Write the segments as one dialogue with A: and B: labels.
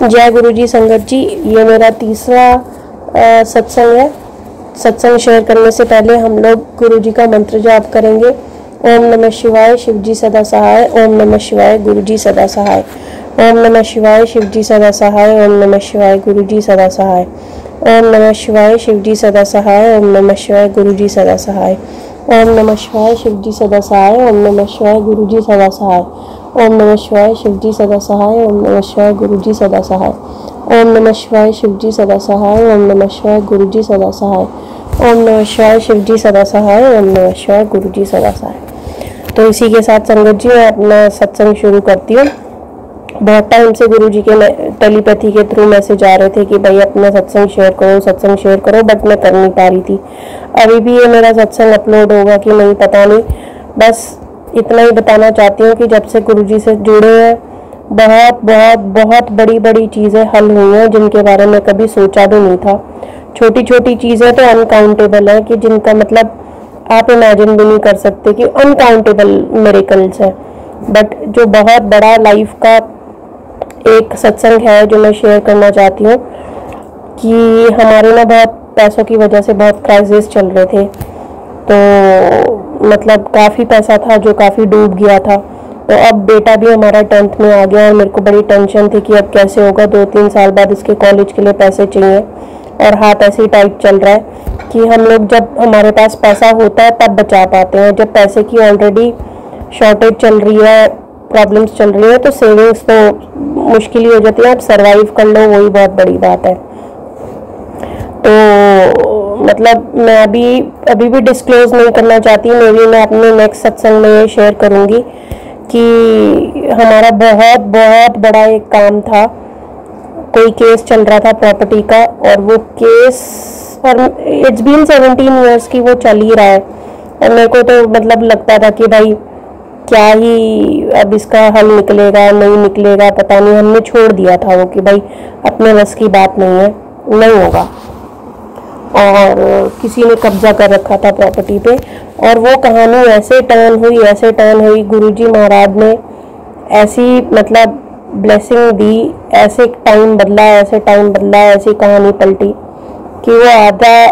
A: जय गुरु जी संगत जी, ये मेरा तीसरा सत्संग है। सत्संग शेयर करने से पहले हम लोग गुरु जी का मंत्र जाप करेंगे। ओम नमः शिवाय, शिव जी सदा सहाय। ओम नमः शिवाय, गुरु जी सदा सहाय। ओम नमः शिवाय, शिव जी सदा सहाय। ओम नमः शिवाय, गुरु जी सदा सहाय। ओम नमः शिवाय, शिव जी सदा सहाय। ओम नमः शिवाय, गुरु जी सदा सहाय। ओम नमः शिवाय, शिव जी सदा सहाय। ओम नमः शिवाय, गुरु जी सदा सहाय। ओम नमः शिवाय, शिव जी सदा सहाय। ओम नमः शिवाय, गुरु जी सदा सहाय। ओम नमः शिवाय, शिव जी सदा सहाय। ओम नमः शिवाय, गुरु जी सदा सहाय। ओम नमः शिवाय, शिव जी सदा सहाय। ओम नमः शिवाय, गुरु जी सदा सहाय। तो इसी के साथ संगत जी मैं अपना सत्संग शुरू करती हूँ। बहुत टाइम से गुरु जी के टेलीपैथी के थ्रू मैसेज आ रहे थे कि भाई अपना सत्संग शेयर करो, बट मैं कर नहीं पा रही थी। अभी भी ये मेरा सत्संग अपलोड होगा कि नहीं पता नहीं। बस इतना ही बताना चाहती हूँ कि जब से गुरु जी से जुड़े हैं बहुत बहुत बहुत बड़ी बड़ी चीज़ें हल हुई हैं जिनके बारे में कभी सोचा भी नहीं था। छोटी छोटी चीज़ें तो अनकाउंटेबल है कि जिनका मतलब आप इमेजिन भी नहीं कर सकते कि अनकाउंटेबल मिरेकल्स है। बट जो बहुत बड़ा लाइफ का एक सत्संग है जो मैं शेयर करना चाहती हूँ कि हमारे ना बहुत पैसों की वजह से बहुत क्राइसिस चल रहे थे। तो मतलब काफ़ी पैसा था जो काफ़ी डूब गया था। तो अब बेटा भी हमारा 10th में आ गया और मेरे को बड़ी टेंशन थी कि अब कैसे होगा। 2-3 साल बाद इसके कॉलेज के लिए पैसे चाहिए और हाथ ऐसे ही टाइट चल रहा है कि हम लोग जब हमारे पास पैसा होता है तब बचा पाते हैं। जब पैसे की ऑलरेडी शॉर्टेज चल रही है, प्रॉब्लम्स चल रही है, तो सेविंग्स तो मुश्किल ही हो जाती है। आप सर्वाइव कर लो, वही बहुत बड़ी बात है। तो मतलब मैं अभी भी डिस्क्लोज नहीं करना चाहती। मे बी मैं अपने नेक्स्ट सत्संग में ये शेयर करूँगी कि हमारा बहुत बहुत बड़ा एक काम था। कोई केस चल रहा था प्रॉपर्टी का और वो केस और इट्स बीन 17 ईयर्स की वो चल ही रहा है। और मेरे को तो मतलब लगता था कि भाई क्या ही अब इसका हल निकलेगा नहीं निकलेगा पता नहीं। हमने छोड़ दिया था वो कि भाई अपने बस की बात नहीं है, नहीं होगा। और किसी ने कब्जा कर रखा था प्रॉपर्टी पे और वो कहानी ऐसे टर्न हुई। गुरुजी महाराज ने ऐसी मतलब ब्लेसिंग दी, ऐसे टाइम बदला, ऐसी कहानी पलटी कि वो आधा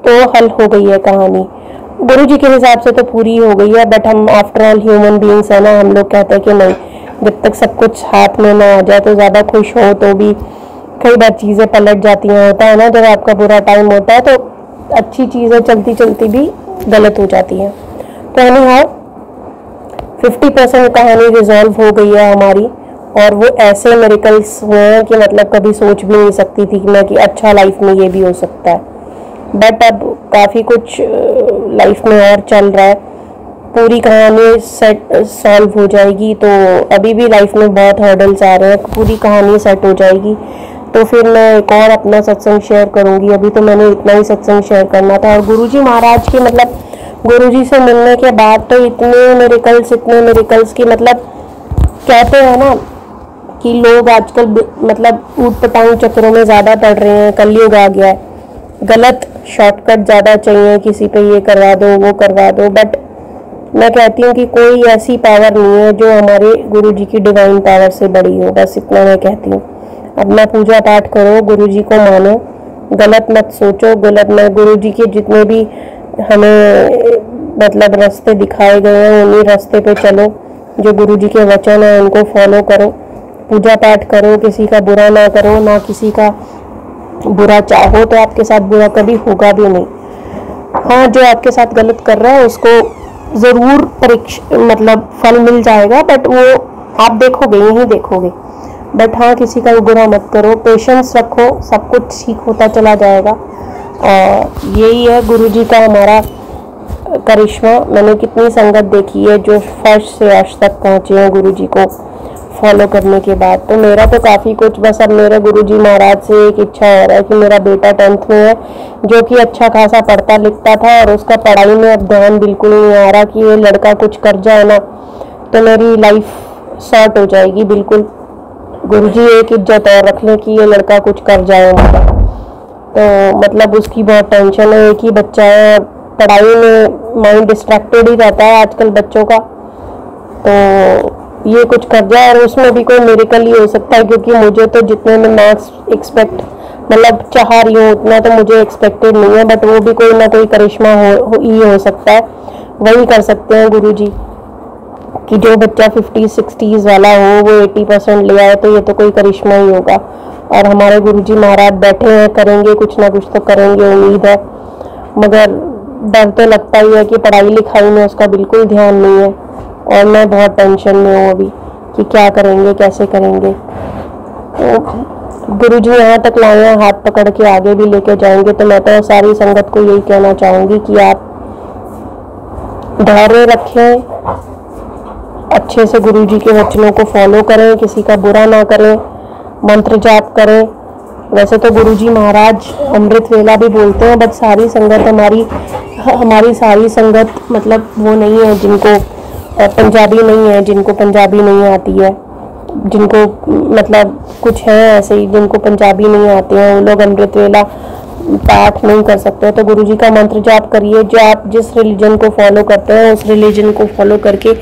A: तो हल हो गई है कहानी। गुरुजी के हिसाब से तो पूरी हो गई है, बट हम आफ्टर ऑल ह्यूमन बीइंग्स है ना। हम लोग कहते हैं कि नहीं, जब तक सब कुछ हाथ में ना आ जाए तो ज़्यादा खुश हो तो भी कई बार चीज़ें पलट जाती हैं। होता है ना, जब आपका बुरा टाइम होता है तो अच्छी चीज़ें चलती चलती भी गलत हो जाती हैं। तो एनीहाउ 50% कहानी रिजॉल्व हो गई है हमारी। और वो ऐसे मिरेकल्स हुए हैं कि मतलब कभी सोच भी नहीं सकती थी कि मैं कि अच्छा लाइफ में ये भी हो सकता है। बट अब काफ़ी कुछ लाइफ में और चल रहा है। पूरी कहानी सॉल्व हो जाएगी तो अभी भी लाइफ में बहुत हर्डल्स आ रहे हैं, पूरी कहानी सेट हो जाएगी तो फिर मैं एक और अपना सत्संग शेयर करूंगी। अभी तो मैंने इतना ही सत्संग शेयर करना था। और गुरुजी महाराज के मतलब गुरुजी से मिलने के बाद तो इतने मिरेकल्स की मतलब कहते हैं ना कि लोग आजकल मतलब ऊट पटांग चक्रों में ज़्यादा पड़ रहे हैं। कलयुग आ गया है, गलत शॉर्टकट ज़्यादा चाहिए, किसी पे ये करवा दो वो करवा दो। बट मैं कहती हूँ कि कोई ऐसी पावर नहीं है जो हमारे गुरुजी की डिवाइन पावर से बड़ी हो। बस इतना मैं कहती हूँ। अपना पूजा पाठ करो, गुरुजी को मानो, गलत मत सोचो, गलत मत। गुरुजी के जितने भी हमें मतलब रास्ते दिखाए गए हैं उन्हीं रास्ते पे चलो। जो गुरुजी के वचन है उनको फॉलो करो, पूजा पाठ करो, किसी का बुरा ना करो, ना किसी का बुरा चाहो तो आपके साथ बुरा कभी होगा भी नहीं। हाँ, जो आपके साथ गलत कर रहा है उसको ज़रूर मतलब फल मिल जाएगा, बट वो आप देखोगे, यही देखोगे। बट हाँ, किसी का बुरा मत करो, पेशेंस रखो, सब कुछ ठीक होता चला जाएगा। और यही है गुरुजी का हमारा करिश्मा। मैंने कितनी संगत देखी है जो फर्स्ट से आज तक पहुँचे हैं गुरुजी को फॉलो करने के बाद। तो मेरा तो काफ़ी कुछ, बस अब मेरे गुरुजी महाराज से एक इच्छा हो रहा है कि मेरा बेटा 10th में है, जो कि अच्छा खासा पढ़ता लिखता था और उसका पढ़ाई में अब ध्यान बिल्कुल नहीं आ रहा कि ये लड़का कुछ कर जाए ना तो मेरी लाइफ शॉर्ट हो जाएगी बिल्कुल। गुरुजी एक इज्जत और रख लें कि ये लड़का कुछ कर जाए हमारा। तो मतलब उसकी बहुत टेंशन है, एक ही बच्चा है और पढ़ाई में माइंड डिस्ट्रैक्टेड ही रहता है आजकल बच्चों का। तो ये कुछ कर जाए, और उसमें भी कोई मिरेकल ही हो सकता है, क्योंकि मुझे तो जितने में मार्क्स एक्सपेक्ट मतलब चाह रही हूँ उतना तो मुझे एक्सपेक्टेड नहीं है, बट वो भी कोई ना कोई करिश्मा ही हो सकता है। वही कर सकते हैं गुरुजी कि जो बच्चा 50-60s वाला हो वो 80% ले आए, तो ये तो कोई करिश्मा ही होगा। और हमारे गुरुजी महाराज बैठे हैं, करेंगे कुछ ना कुछ तो करेंगे, उम्मीद है। मगर डर तो लगता ही है कि पढ़ाई लिखाई में उसका बिल्कुल ध्यान नहीं है, और मैं बहुत टेंशन में हूँ अभी कि क्या करेंगे, कैसे करेंगे। तो गुरुजी यहाँ तक लाए हैं, हाथ पकड़ के आगे भी लेके जाएंगे। तो मैं तो सारी संगत को यही कहना चाहूँगी कि आप धैर्य रखें, अच्छे से गुरुजी के वचनों को फॉलो करें, किसी का बुरा ना करें, मंत्र जाप करें। वैसे तो गुरुजी महाराज अमृत वेला भी बोलते हैं, बट सारी संगत हमारी सारी संगत मतलब वो नहीं है जिनको पंजाबी नहीं है, जिनको पंजाबी नहीं आती है, जिनको मतलब कुछ है ऐसे ही जिनको पंजाबी नहीं आते हैं, वो लोग अमृत वेला पाठ नहीं कर सकते। तो गुरुजी का मंत्र जाप करिए। जो आप जिस रिलीजन को फॉलो करते हैं उस रिलीजन को फॉलो करके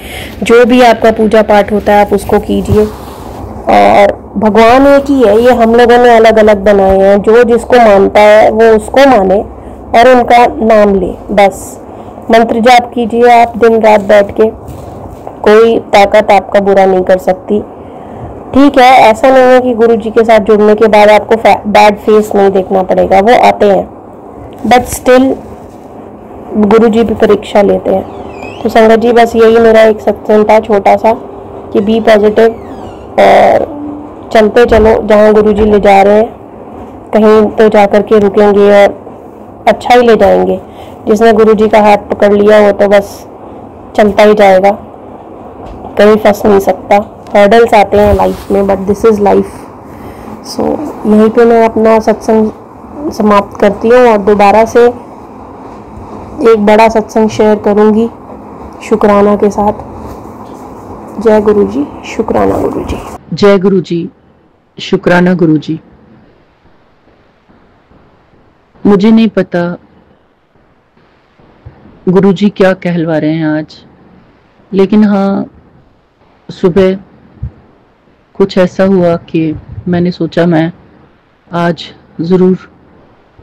A: जो भी आपका पूजा पाठ होता है आप उसको कीजिए। और भगवान एक ही है, ये हम लोगों ने अलग अलग बनाए हैं। जो जिसको मानता है वो उसको माने और उनका नाम ले, बस मंत्र जाप कीजिए आप दिन रात बैठ के। कोई ताकत आपका बुरा नहीं कर सकती। ठीक है, ऐसा नहीं है कि गुरुजी के साथ जुड़ने के बाद आपको बैड फेस नहीं देखना पड़ेगा, वो आते हैं, बट स्टिल गुरुजी भी परीक्षा लेते हैं। तो संगत जी बस यही मेरा एक सत्संग था छोटा सा कि बी पॉजिटिव और चलते चलो जहाँ गुरुजी ले जा रहे हैं, कहीं तो जा कर के रुकेंगे और अच्छा ही ले जाएंगे। जिसने गुरुजी का हाथ पकड़ लिया वो तो बस चलता ही जाएगा, कहीं फंस नहीं सकता। हर्डल्स आते हैं लाइफ में, बट दिस इज़ लाइफ। सो यहीं पे मैं अपना सत्संग समाप्त करती हूँ और दोबारा से एक बड़ा सत्संग शेयर करूँगी शुक्राना के साथ। जय गुरुजी, शुक्राना गुरुजी।
B: जय गुरुजी, शुक्राना गुरुजी। मुझे नहीं पता गुरुजी क्या कहलवा रहे हैं आज, लेकिन हाँ सुबह कुछ ऐसा हुआ कि मैंने सोचा मैं आज ज़रूर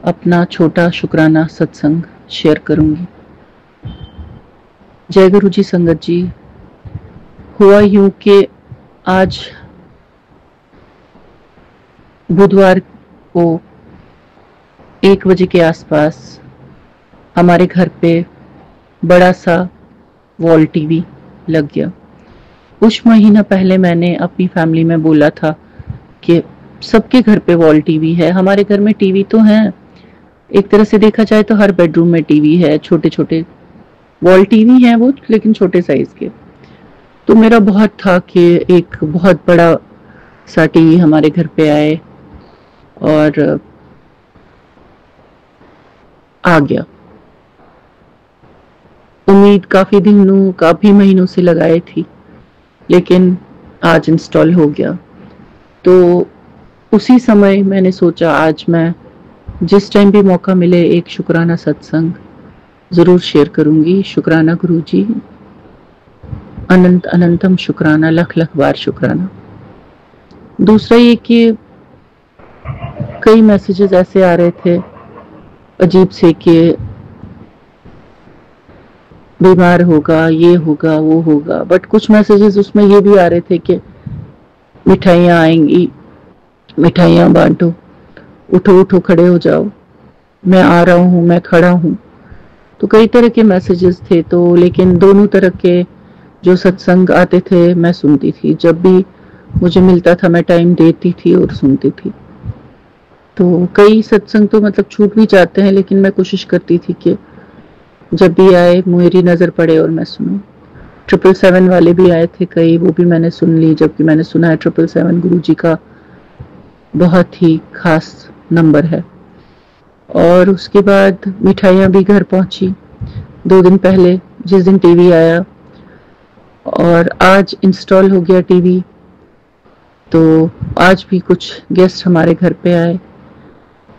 B: अपना छोटा शुक्राना सत्संग शेयर करूंगी। जय गुरुजी संगत जी। हुआ यूं कि आज बुधवार को 1 बजे के आसपास हमारे घर पे बड़ा सा वॉल टीवी लग गया। कुछ महीना पहले मैंने अपनी फैमिली में बोला था कि सबके घर पे वॉल टीवी है। हमारे घर में टीवी तो है, एक तरह से देखा जाए तो हर बेडरूम में टीवी है, छोटे छोटे वॉल टीवी हैं वो, लेकिन छोटे साइज के। तो मेरा बहुत था कि एक बहुत बड़ा सा टीवी हमारे घर पे आए, और आ गया। उम्मीद काफी दिनों काफी महीनों से लगाई थी, लेकिन आज इंस्टॉल हो गया। तो उसी समय मैंने सोचा आज मैं जिस टाइम भी मौका मिले एक शुक्राना सत्संग जरूर शेयर करूंगी। शुक्राना गुरुजी, अनंत अनंतम शुक्राना, लख लख बार शुक्राना। दूसरा ये कि कई मैसेजेस ऐसे आ रहे थे अजीब से कि बीमार होगा, ये होगा, वो होगा, बट कुछ मैसेजेस उसमें ये भी आ रहे थे कि मिठाइयाँ आएंगी, मिठाइयाँ बांटो, उठो उठो खड़े हो जाओ, मैं आ रहा हूँ, मैं खड़ा हूँ। तो कई तरह के मैसेजेस थे। तो लेकिन दोनों तरह के जो सत्संग आते थे मैं सुनती थी, जब भी मुझे मिलता था मैं टाइम देती थी और सुनती थी। तो कई सत्संग तो मतलब छूट भी जाते हैं, लेकिन मैं कोशिश करती थी कि जब भी आए मेरी नज़र पड़े और मैं सुनूं। 777 वाले भी आए थे कई, वो भी मैंने सुन ली, जबकि मैंने सुना है 777 गुरुजी का बहुत ही खास नंबर है। और उसके बाद मिठाइयाँ भी घर पहुंची 2 दिन पहले, जिस दिन टीवी आया, और आज इंस्टॉल हो गया टीवी। तो आज भी कुछ गेस्ट हमारे घर पे आए,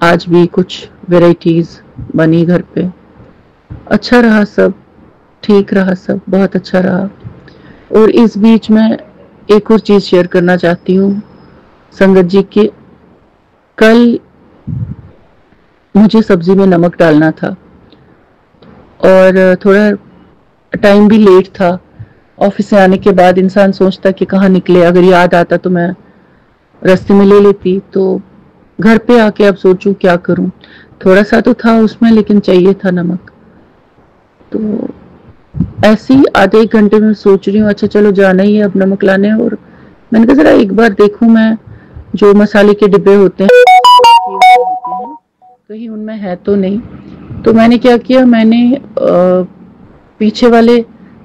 B: आज भी कुछ वैरायटीज बनी घर पे। अच्छा रहा, सब ठीक रहा, सब बहुत अच्छा रहा। और इस बीच में एक और चीज शेयर करना चाहती हूँ संगत जी के, कल मुझे सब्जी में नमक डालना था और थोड़ा टाइम भी लेट था। ऑफिस से आने के बाद इंसान सोचता कि कहाँ निकले, अगर याद आता तो मैं रास्ते में ले लेती। तो घर पे आके अब सोचूं क्या करूं, थोड़ा सा तो था उसमें लेकिन चाहिए था नमक। तो ऐसे ही आधे एक घंटे में सोच रही हूँ अच्छा चलो जाना ही है अब नमक लाने, और मैंने कहा जरा एक बार देखूं मैं जो मसाले के डिब्बे होते हैं कहीं उनमें है तो नहीं। तो मैंने क्या किया, मैंने पीछे वाले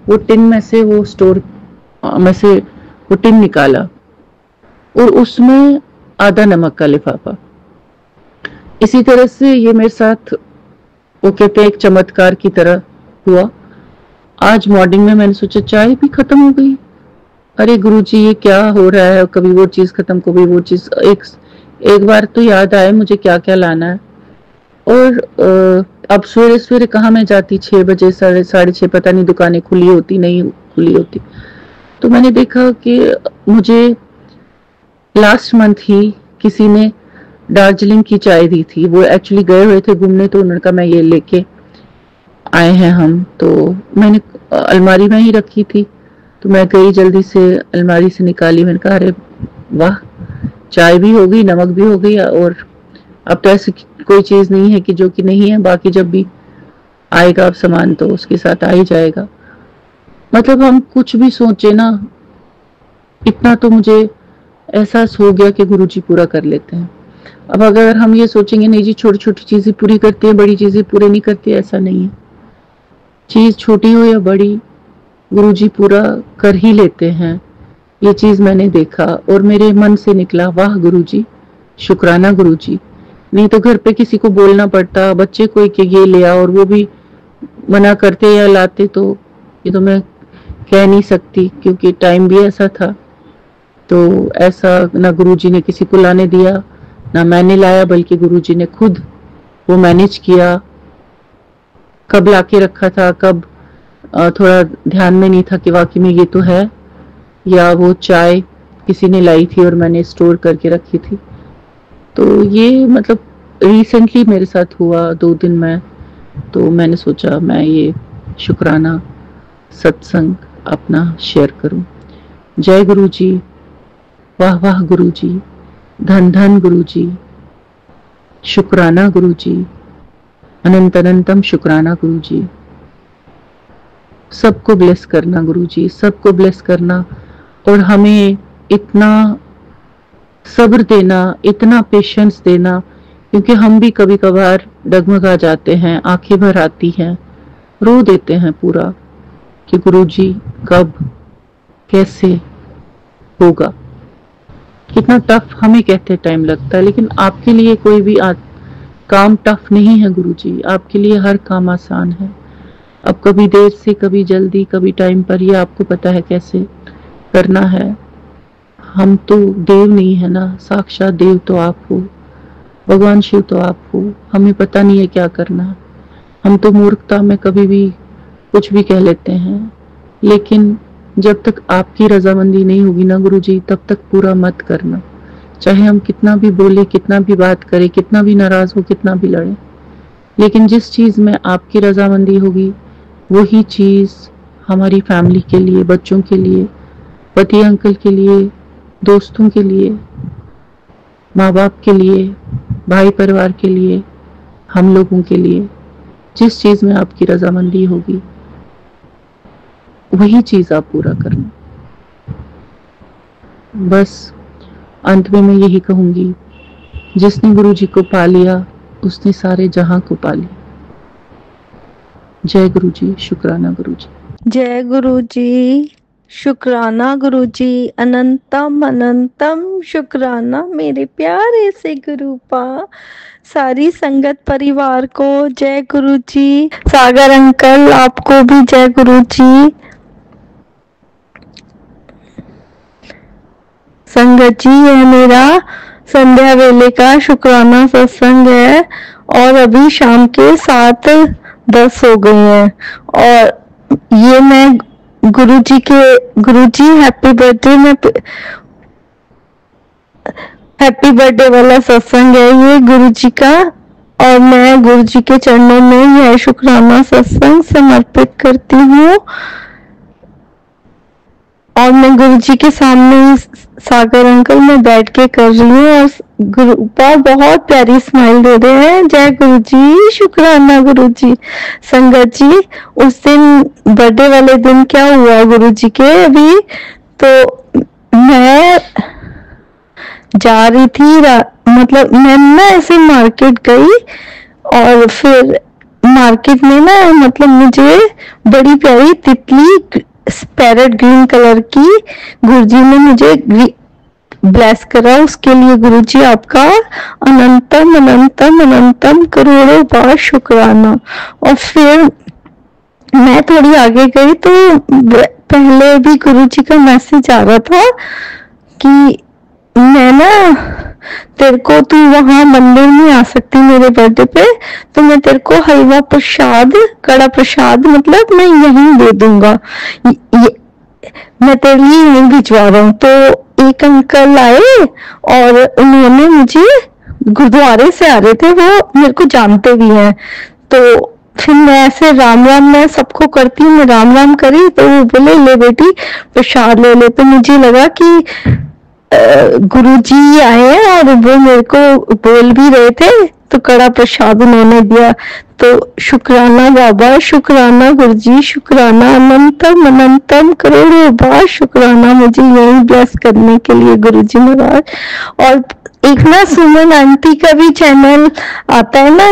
B: वो टिन में से वो स्टोर में से वो टिन निकाला और उसमें आधा नमक का लिफाफा। इसी तरह से ये मेरे साथ वो कहते हैं एक चमत्कार की तरह हुआ। आज मॉर्निंग में मैंने सोचा चाय भी खत्म हो गई, अरे गुरुजी ये क्या हो रहा है, कभी वो चीज खत्म कभी वो चीज। एक बार तो याद आया मुझे क्या क्या लाना है। और अब सवेरे सवेरे कहाँ मैं जाती, 6 बजे 6:30 पता नहीं दुकानें खुली होती नहीं खुली होती। तो मैंने देखा कि मुझे लास्ट मंथ ही किसी ने दार्जिलिंग की चाय दी थी, वो एक्चुअली गए हुए थे घूमने, तो उन्होंने कहा मैं ये लेके आए हैं हम। तो मैंने अलमारी में ही रखी थी, तो मैं गई जल्दी से अलमारी से निकाली, मैंने कहा अरे वाह चाय भी हो गई नमक भी हो गई, और अब तो ऐसी कोई चीज नहीं है कि जो कि नहीं है, बाकी जब भी आएगा अब सामान तो उसके साथ आ ही जाएगा। मतलब हम कुछ भी सोचे ना, इतना तो मुझे एहसास हो गया कि गुरुजी पूरा कर लेते हैं। अब अगर हम ये सोचेंगे नहीं जी छोटी छोटी चीजें पूरी करती है बड़ी चीजें पूरी नहीं करती, ऐसा नहीं है। चीज छोटी हो या बड़ी गुरुजी पूरा कर ही लेते हैं। ये चीज मैंने देखा और मेरे मन से निकला वाह गुरुजी, शुक्राना गुरुजी। नहीं तो घर पे किसी को बोलना पड़ता, बच्चे कोई के ये ले आ और वो भी मना करते या लाते, तो ये तो मैं कह नहीं सकती क्योंकि टाइम भी ऐसा था। तो ऐसा ना गुरुजी ने किसी को लाने दिया ना मैंने लाया, बल्कि गुरुजी ने खुद वो मैनेज किया। कब लाके रखा था कब थोड़ा ध्यान में नहीं था कि वाकई में ये तो है, या वो चाय किसी ने लाई थी और मैंने स्टोर करके रखी थी। तो ये मतलब रिसेंटली मेरे साथ हुआ 2 दिन में। तो मैंने सोचा मैं ये शुक्राना सत्संग अपना शेयर करूं। जय गुरुजी, वाह वाह गुरुजी, धन धन गुरुजी, शुक्राना गुरुजी, अनंत अनंतम शुक्राना गुरुजी। सबको ब्लेस करना गुरुजी, सबको ब्लेस करना, और हमें इतना सब्र देना, इतना पेशेंस देना, क्योंकि हम भी कभी कभार डगमगा जाते हैं, आंखें भर आती हैं, रो देते हैं पूरा कि गुरुजी कब कैसे होगा। कितना टफ हमें कहते टाइम लगता है, लेकिन आपके लिए कोई भी काम टफ नहीं है गुरुजी, आपके लिए हर काम आसान है। अब कभी देर से कभी जल्दी कभी टाइम पर, ये आपको पता है कैसे करना है। हम तो देव नहीं है ना, साक्षात देव तो आप हो, भगवान शिव तो आप हो, हमें पता नहीं है क्या करना है। हम तो मूर्खता में कभी भी कुछ भी कह लेते हैं, लेकिन जब तक आपकी रजामंदी नहीं होगी ना गुरुजी, तब तक पूरा मत करना। चाहे हम कितना भी बोले, कितना भी बात करें, कितना भी नाराज हो, कितना भी लड़े, लेकिन जिस चीज में आपकी रजामंदी होगी वही चीज हमारी फैमिली के लिए, बच्चों के लिए, पति अंकल के लिए, दोस्तों के लिए, माँ बाप के लिए, भाई परिवार के लिए, हम लोगों के लिए, जिस चीज में आपकी रजामंदी होगी वही चीज आप पूरा करना। बस अंत में मैं यही कहूंगी, जिसने गुरुजी को पा लिया उसने सारे जहां को पा लिया। जय गुरुजी, शुक्राना गुरुजी।
C: जय गुरुजी, शुक्राना गुरुजी, अनंतम अनंतम शुक्राना मेरे प्यारे से गुरुपा। सारी संगत परिवार को जय गुरुजी। सागर अंकल आपको भी जय गुरुजी। संगत जी यह मेरा संध्या वेले का शुक्राना सत्संग है और अभी शाम के 7:10 हो गए हैं, और ये मैं गुरुजी हैप्पी बर्थडे में हैप्पी बर्थडे वाला सत्संग है ये गुरुजी का, और मैं गुरुजी के चरणों में यह शुक्राना सत्संग समर्पित करती हूँ। और मैं गुरुजी के सामने सागर अंकल में बैठ के कर रही हूँ और गुरुपा बहुत प्यारी स्माइल दे रहे हैं। जय गुरुजी, शुक्राना गुरुजी। संगत जी, उस दिन बर्थडे वाले दिन क्या हुआ गुरुजी के, अभी तो मैं जा रही थी, मतलब मैं ना ऐसे मार्केट गई और फिर मार्केट में ना मतलब मुझे बड़ी प्यारी तितली पैरेट ग्रीन कलर की गुरुजी ने मुझे ब्लेस करा, उसके लिए गुरुजी आपका अनंतम अनंतम अनंतम करोड़ों बार शुक्राना। और फिर मैं थोड़ी आगे गई तो पहले भी गुरुजी का मैसेज आ रहा था कि मैं ना तेरे को, तू वहां मंदिर में आ सकती मेरे बर्थडे पे, तो मैं तेरे को हलवा प्रसाद, कड़ा प्रसाद मतलब मैं यहीं दे दूंगा, मैं तेरे लिए यहीं भिजवा रहा हूँ। तो एक अंकल आए और उन्होंने मुझे, गुरुद्वारे से आ रहे थे, वो मेरे को जानते भी हैं, तो फिर मैं ऐसे राम राम मैं सबको करती हूँ, मैं राम राम करी तो वो बोले ले बेटी प्रसाद ले ले। तो मुझे लगा कि गुरुजी आए हैं और वो मेरे को बोल भी रहे थे, तो कड़ा प्रसाद उन्होंने दिया। तो शुक्राना बाबा, शुक्राना गुरुजी, शुक्राना अनंतम अनंतम करोड़ों बार शुक्राना मुझे यही ब्लेस करने के लिए गुरुजी महाराज। और एक ना सुमन आंटी का भी चैनल आता है ना,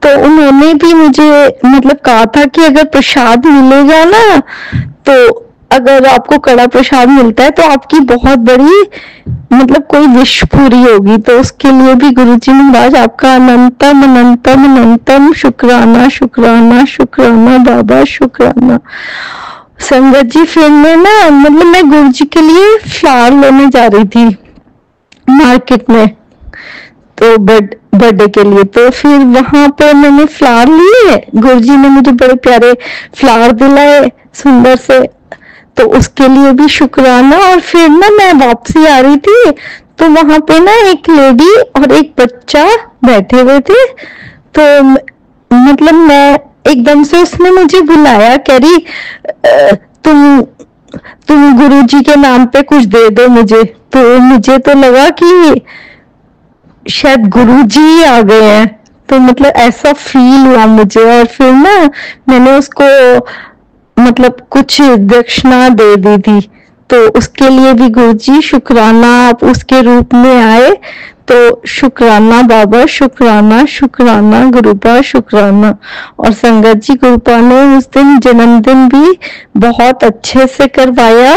C: तो उन्होंने भी मुझे मतलब कहा था कि अगर प्रसाद मिलेगा ना, तो अगर आपको कड़ा प्रसाद मिलता है तो आपकी बहुत बड़ी मतलब कोई विश पूरी होगी। तो उसके लिए भी गुरुजी महाराज आपका अनंतम अनंतम अनंतम शुक्राना शुक्राना शुक्राना बाबा, शुक्राना। संगत जी, फिर मैं ना मतलब मैं गुरुजी के लिए फ्लावर लेने जा रही थी मार्केट में, तो बर्थडे के लिए, तो फिर वहां पे मैंने फ्लावर लिए, गुरुजी ने मुझे बड़े प्यारे फ्लावर दिलाए सुंदर से, तो उसके लिए भी शुक्राना। और फिर ना मैं वापसी आ रही थी तो वहां पे ना एक लेडी और एक बच्चा बैठे हुए थे, तो मतलब मैं एकदम से उसने मुझे बुलाया, कह रही तुम गुरुजी के नाम पे कुछ दे दो मुझे। तो मुझे तो लगा कि शायद गुरुजी आ गए हैं, तो मतलब ऐसा फील हुआ मुझे। और फिर ना मैंने उसको मतलब कुछ दक्षिणा दे दी थी, तो उसके लिए भी गुरुजी शुक्राना, आप उसके रूप में आए, तो शुक्राना बाबा, शुक्राना शुक्राना गुरुपा, शुक्राना। और संगत जी, गुरुपा ने उस दिन जन्मदिन भी बहुत अच्छे से करवाया,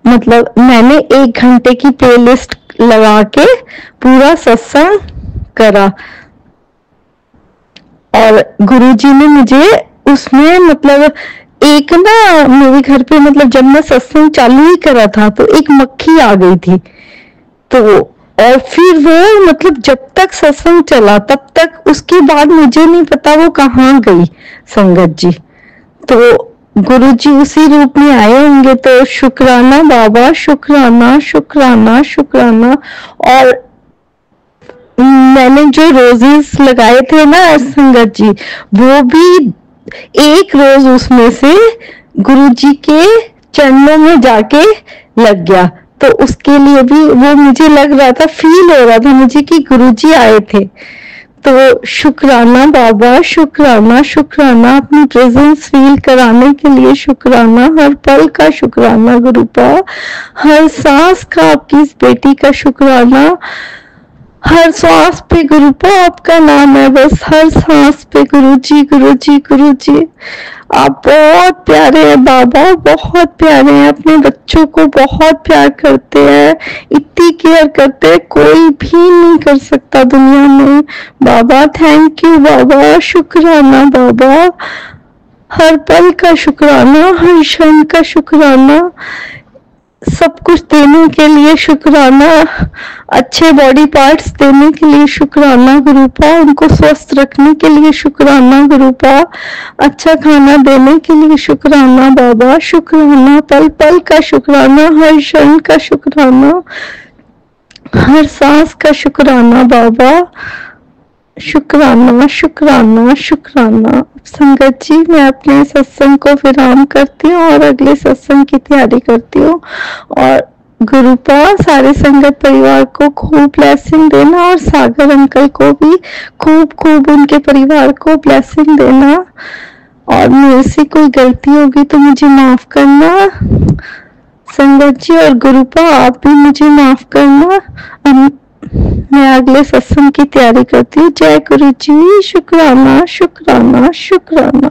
C: मतलब मैंने 1 घंटे की प्लेलिस्ट लगा के पूरा सत्संग करा, और गुरुजी ने मुझे उसमें मतलब एक ना मेरे घर पे मतलब जब मैं सत्संग चालू ही करा था तो एक मक्खी आ गई थी, तो और फिर वो मतलब जब तक सत्संग चला तब तक, उसके बाद मुझे नहीं पता वो कहाँ गई संगत जी। तो गुरुजी उसी रूप में आए होंगे। तो शुक्राना बाबा, शुक्राना शुक्राना शुक्राना। और मैंने जो रोजेस लगाए थे ना संगत जी, वो भी एक रोज उसमें से गुरुजी के चरणों में जाके लग गया, तो उसके लिए भी वो मुझे लग रहा था, फील हो रहा था मुझे कि गुरुजी आए थे। तो शुक्राना बाबा, शुक्राना शुक्राना, अपनी प्रेजेंस फील कराने के लिए शुक्राना, हर पल का शुक्राना गुरुपा, हर सांस का आपकी इस बेटी का शुक्राना, हर सांस पे गुरुपा आपका नाम है, बस हर सांस पे गुरुजी गुरुजी गुरुजी। आप बहुत प्यारे हैं बाबा, बहुत प्यारे हैं, अपने बच्चों को बहुत प्यार करते हैं, इतनी केयर करते हैं, कोई भी नहीं कर सकता दुनिया में। बाबा थैंक यू बाबा, शुक्राना बाबा, हर पल का शुक्राना, हर क्षण का शुक्राना। सब कुछ देने के लिए शुक्राना, अच्छे बॉडी पार्ट्स देने के लिए शुक्राना गुरुपा, उनको स्वस्थ रखने के लिए शुक्राना गुरुपा, अच्छा खाना देने के लिए शुक्राना बाबा, शुक्राना पल पल का शुक्राना, हर क्षण का शुक्राना, हर सांस का शुक्राना बाबा, शुक्राना शुक्राना शुक्राना। संगत जी, मैं अपने सत्संग को विराम करती हूँ और अगले सत्संग की तैयारी करती हूँ। और गुरुपा सारे संगत परिवार को खूब ब्लेसिंग देना और सागर अंकल को भी खूब खूब उनके परिवार को ब्लेसिंग देना। और मेरे से कोई गलती होगी तो मुझे माफ करना संगत जी, और गुरुपा आप भी मुझे माफ करना। मैं अगले सत्संग की तैयारी करती हूँ। जय गुरु जी। शुक्राना शुक्राना शुक्राना।